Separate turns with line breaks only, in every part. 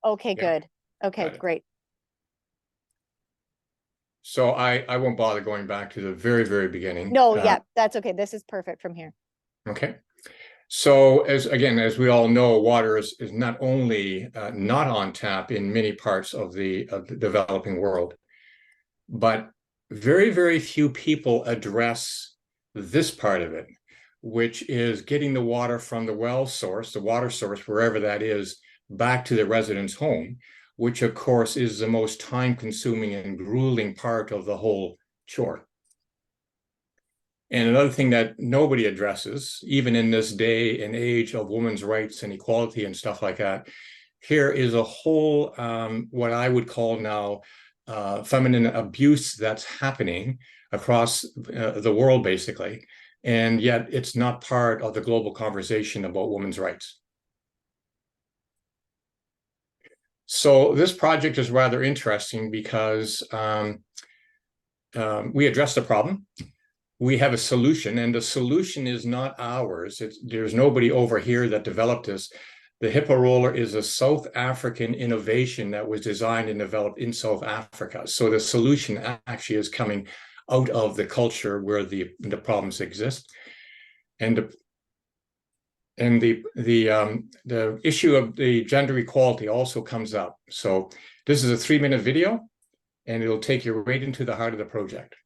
Okay,
Yeah,
good. Okay,
got it.
great.
So I won't bother going back to the very, very beginning.
No, yeah, that's okay. This is perfect from here.
Okay. So as we all know, water is not only not on tap in many parts of the developing world, but very, very few people address this part of it, which is getting the water from the well source, the water source, wherever that is, back to the resident's home, which of course is the most time-consuming and grueling part of the whole chore. And another thing that nobody addresses, even in this day and age of women's rights and equality and stuff like that, here is a whole, what I would call now, feminine abuse that's happening across the world, basically. And yet it's not part of the global conversation about women's rights. So this project is rather interesting because we address the problem. We have a solution, and the solution is not ours. There's nobody over here that developed this. The Hippo roller is a South African innovation that was designed and developed in South Africa. So the solution actually is coming out of the culture where the problems exist. And the issue of the gender equality also comes up. So this is a 3-minute video, and it'll take you right into the heart of the project.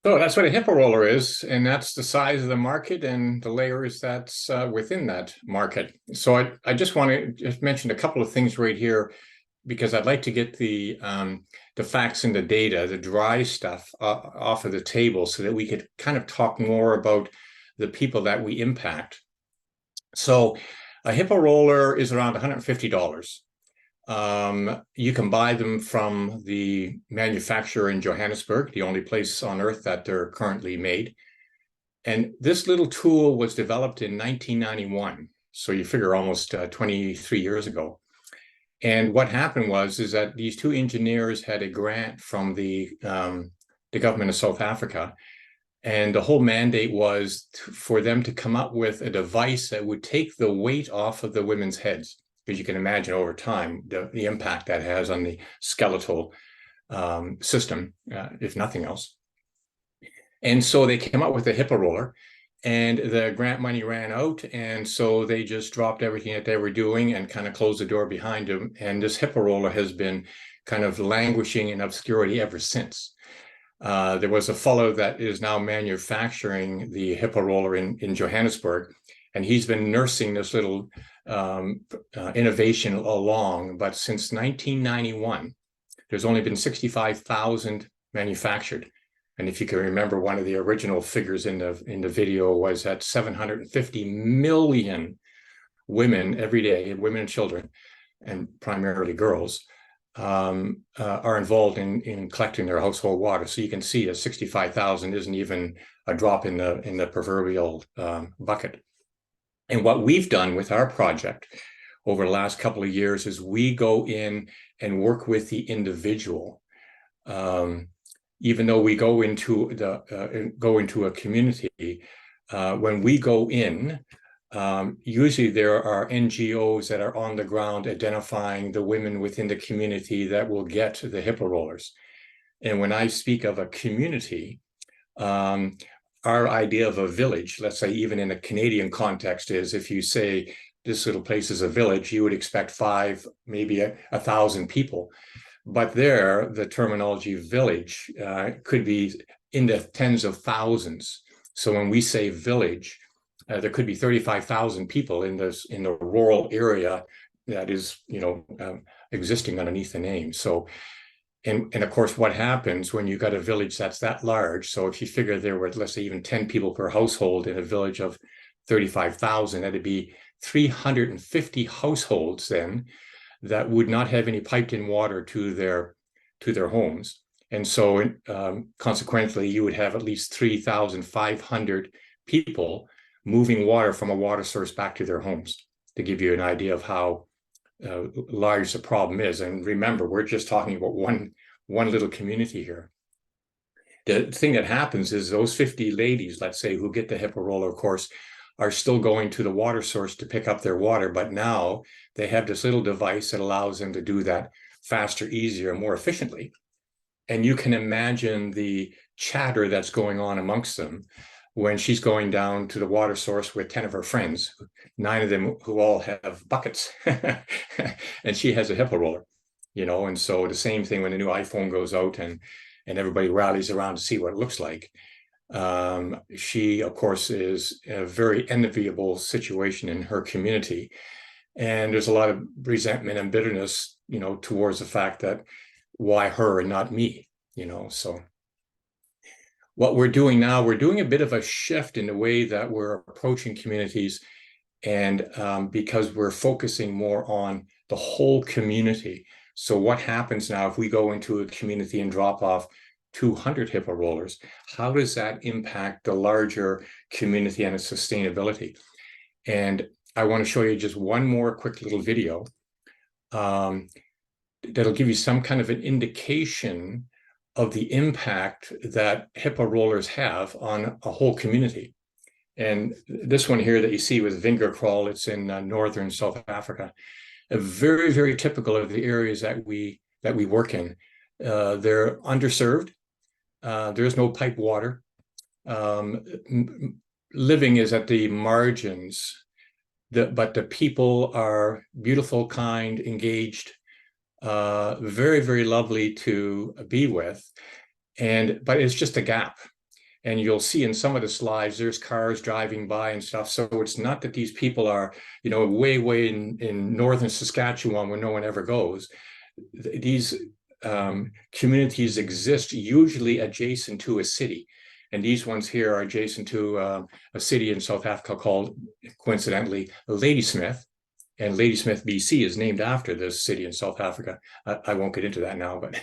So that's what a Hippo roller is, and that's the size of the market and the layers that's within that market. So I just want to just mention a couple of things right here. because I'd like to get the facts and the data, the dry stuff off of the table so that we could kind of talk more about the people that we impact. So a Hippo roller is around $150. You can buy them from the manufacturer in Johannesburg, the only place on earth that they're currently made. And this little tool was developed in 1991. So you figure almost 23 years ago. And what happened is that these two engineers had a grant from the government of South Africa. And the whole mandate was for them to come up with a device that would take the weight off of the women's heads. Because you can imagine over time, the impact that has on the skeletal system, if nothing else. And so they came up with a Hippo roller, and the grant money ran out. And so they just dropped everything that they were doing and kind of closed the door behind them. And this Hippo roller has been kind of languishing in obscurity ever since. There was a fellow that is now manufacturing the Hippo roller in Johannesburg, and he's been nursing this little innovation along. But since 1991, there's only been 65,000 manufactured. And if you can remember, one of the original figures in the video was that 750 million women every day, women and children, and primarily girls, are involved in collecting their household water. So you can see that 65,000 isn't even a drop in the proverbial bucket. And what we've done with our project over the last couple of years is we go in and work with the individual. Even though we go into a community, when we go in, usually there are NGOs that are on the ground identifying the women within the community that will get the Hippo rollers. And when I speak of a community, our idea of a village, let's say even in a Canadian context, is if you say this little place is a village, you would expect 5, maybe 1,000 people. But there, the terminology village could be in the tens of thousands. So when we say village, there could be 35,000 people in the rural area that is, existing underneath the name. So, and of course, what happens when you got a village that's that large? So if you figure there were, let's say, even 10 people per household in a village of 35,000, that'd be 350 households then that would not have any piped-in water to their homes. And so consequently, you would have at least 3,500 people moving water from a water source back to their homes, to give you an idea of how large the problem is. And remember, we're just talking about one little community here. The thing that happens is those 50 ladies, let's say, who get the Hippo roller, of course, are still going to the water source to pick up their water, but now they have this little device that allows them to do that faster, easier, more efficiently. And you can imagine the chatter that's going on amongst them when she's going down to the water source with 10 of her friends, 9 of them who all have buckets, and she has a Hippo roller, and so the same thing when the new iPhone goes out and everybody rallies around to see what it looks like. She, of course, is a very enviable situation in her community. And there's a lot of resentment and bitterness, towards the fact that why her and not me, so. What we're doing now, we're doing a bit of a shift in the way that we're approaching communities, and because we're focusing more on the whole community. So what happens now if we go into a community and drop off 200 Hippo rollers? How does that impact the larger community and its sustainability? And I want to show you just one more quick little video that'll give you some kind of an indication of the impact that Hippo rollers have on a whole community. And this one here that you see with Vingerkraal, it's in northern South Africa, very, very typical of the areas that we work in. They're underserved. There's no pipe water. Living is at the margins, but the people are beautiful, kind, engaged, very, very lovely to be with. But it's just a gap. And you'll see in some of the slides, there's cars driving by and stuff. So it's not that these people are, way, way in northern Saskatchewan where no one ever goes. these communities exist usually adjacent to a city. And these ones here are adjacent to a city in South Africa called, coincidentally, Ladysmith. And Ladysmith, BC is named after this city in South Africa. I won't get into that now, but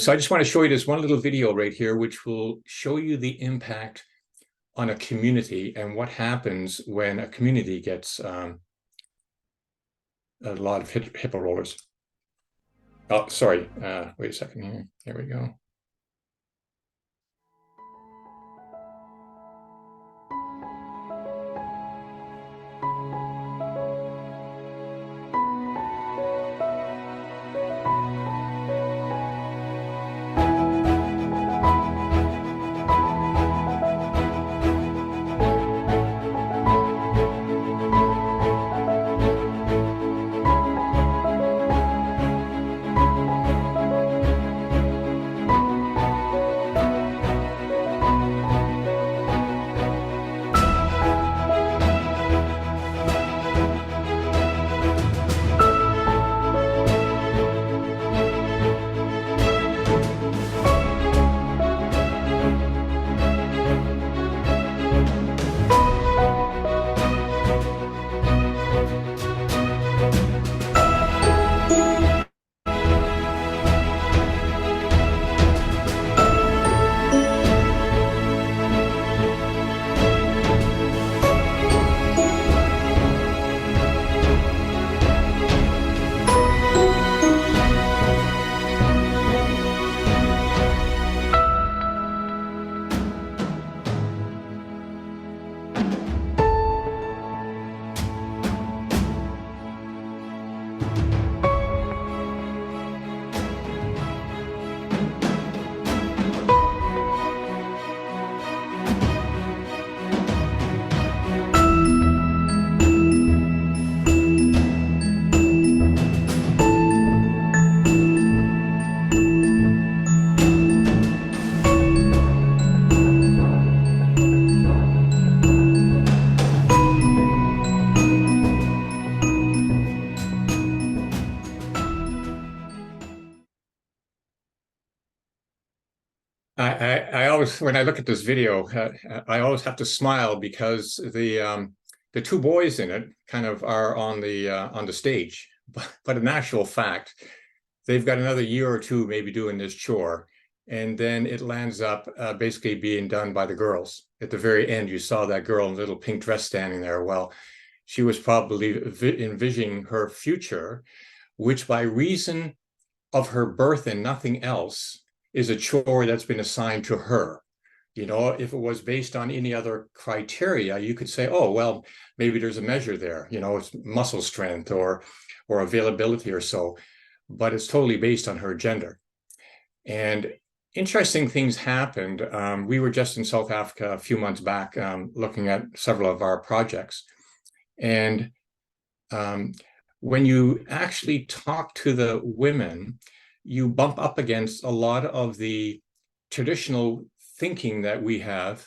so I just want to show you this one little video right here, which will show you the impact on a community and what happens when a community gets a lot of hippo rollers. Oh, sorry. Wait a second here. There we go. I always, when I look at this video, I always have to smile because the two boys in it kind of are on the stage, but in actual fact, they've got another year or two maybe doing this chore, and then it lands up basically being done by the girls. At the very end, you saw that girl in a little pink dress standing there. Well, she was probably envisioning her future, which by reason of her birth and nothing else is a chore that's been assigned to her. You know, if it was based on any other criteria, you could say, oh, well, maybe there's a measure there, you know, it's muscle strength or availability or so, but it's totally based on her gender. And interesting things happened. We were just in South Africa a few months back looking at several of our projects. And when you actually talk to the women, you bump up against a lot of the traditional thinking that we have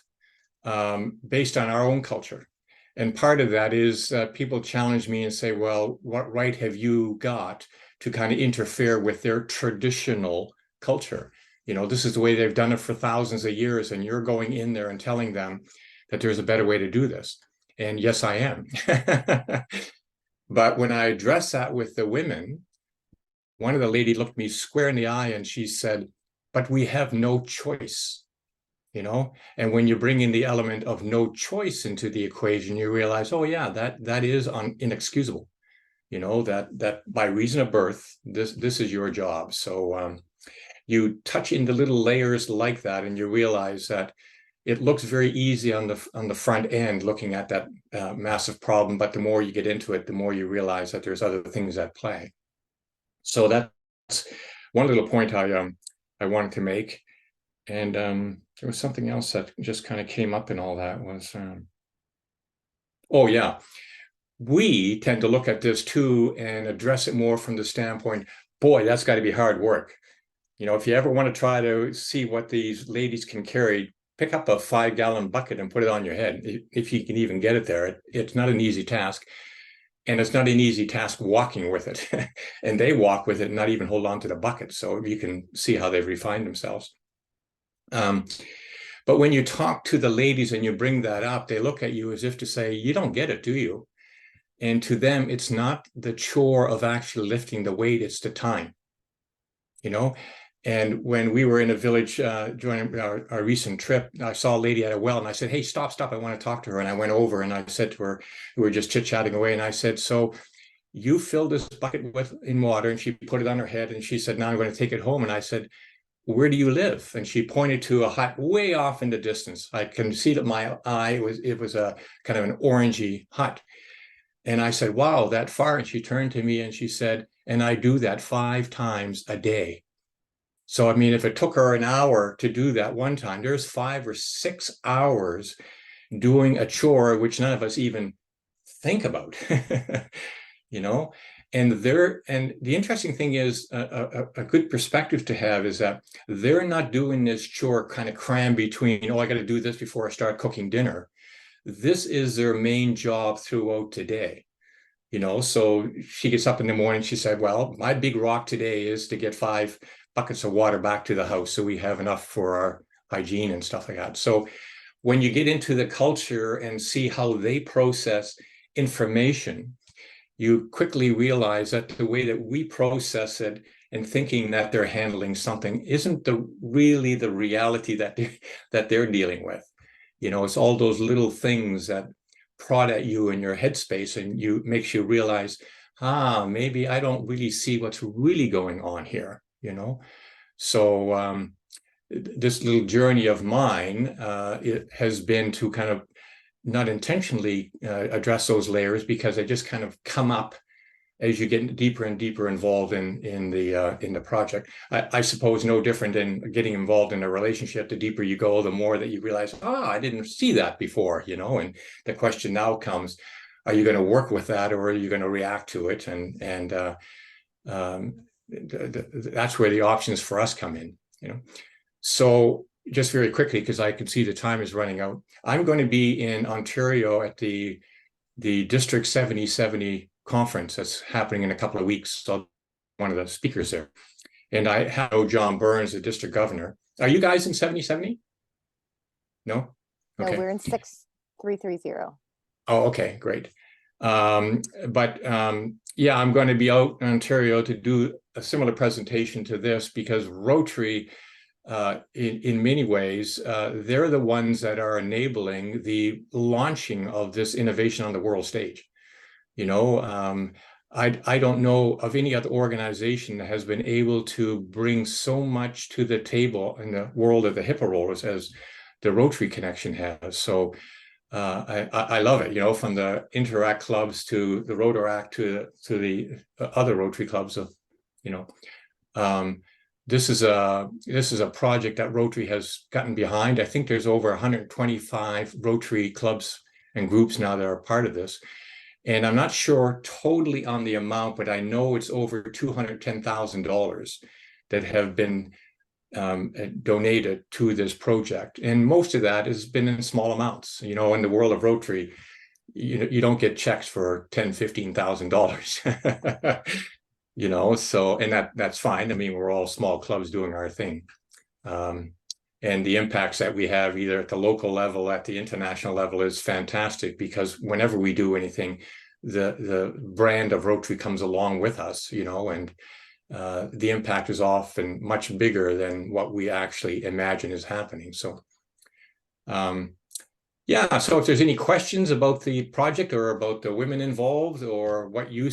based on our own culture. And part of that is people challenge me and say, well, what right have you got to kind of interfere with their traditional culture? You know, this is the way they've done it for thousands of years, and you're going in there and telling them that there's a better way to do this. And yes, I am. But when I address that with the women, one of the ladies looked me square in the eye and she said, but we have no choice, you know? And when you bring in the element of no choice into the equation, you realize, oh yeah, that is inexcusable, you know, that by reason of birth, this is your job. So you touch into little layers like that and you realize that it looks very easy on the front end looking at that massive problem, but the more you get into it, the more you realize that there's other things at play. So that's one little point I wanted to make. And there was something else that just kind of came up in all that was, oh yeah, we tend to look at this too and address it more from the standpoint, boy, that's got to be hard work. You know, if you ever want to try to see what these ladies can carry, pick up a 5-gallon bucket and put it on your head. If you can even get it there, it's not an easy task. And it's not an easy task walking with it. And they walk with it and not even hold on to the bucket. So you can see how they've refined themselves. But when you talk to the ladies and you bring that up, they look at you as if to say, you don't get it, do you? And to them, it's not the chore of actually lifting the weight, it's the time, you know? And when we were in a village during our recent trip, I saw a lady at a well and I said, hey, stop, I want to talk to her. And I went over and I said to her, we were just chit-chatting away. And I said, so you filled this bucket in water, and she put it on her head. And she said, now I'm going to take it home. And I said, where do you live? And she pointed to a hut way off in the distance. I can see that my eye it was a kind of an orangey hut. And I said, wow, that far. And she turned to me and she said, and I do that 5 times a day. So, I mean, if it took her an hour to do that one time, there's 5 or 6 hours doing a chore, which none of us even think about, you know? And the interesting thing is a good perspective to have is that they're not doing this chore kind of crammed between, oh, I got to do this before I start cooking dinner. This is their main job throughout today. You know, so she gets up in the morning, she said, well, my big rock today is to get 5 buckets of water back to the house so we have enough for our hygiene and stuff like that. So when you get into the culture and see how they process information, you quickly realize that the way that we process it and thinking that they're handling something isn't really the reality that they're dealing with. You know, it's all those little things that prod at you in your headspace and makes you realize, maybe I don't really see what's really going on here, you know? So this little journey of mine, it has been to kind of not intentionally address those layers, because they just kind of come up as you get deeper and deeper involved in the project. I suppose no different than getting involved in a relationship. The deeper you go, the more that you realize, I didn't see that before, you know. And the question now comes, are you going to work with that, or are you going to react to it? And that's where the options for us come in, you know. So just very quickly, because I can see the time is running out, I'm going to be in Ontario at the District 7070 conference that's happening in a couple of weeks. So one of the speakers there. And I know John Burns, the district governor. Are you guys in 7070? No? Okay.
No, we're in 6330.
Oh, okay, great. Yeah, I'm going to be out in Ontario to do a similar presentation to this, because Rotary, in many ways, they're the ones that are enabling the launching of this innovation on the world stage. You know, I don't know of any other organization that has been able to bring so much to the table in the world of the Hippo rollers as the Rotary connection has. So I love it, you know, from the Interact clubs to the Rotaract to the other Rotary clubs. You know, this is a project that Rotary has gotten behind. I think there's over 125 Rotary clubs and groups now that are part of this. And I'm not sure totally on the amount, but I know it's over $210,000 that have been donated to this project. And most of that has been in small amounts. You know, in the world of Rotary, you don't get checks for $10,000, $15,000. You know, so, and that's fine. I mean, we're all small clubs doing our thing. And the impacts that we have either at the local level, at the international level, is fantastic, because whenever we do anything, the brand of Rotary comes along with us, you know, and the impact is often much bigger than what we actually imagine is happening. So, yeah, so if there's any questions about the project or about the women involved or what you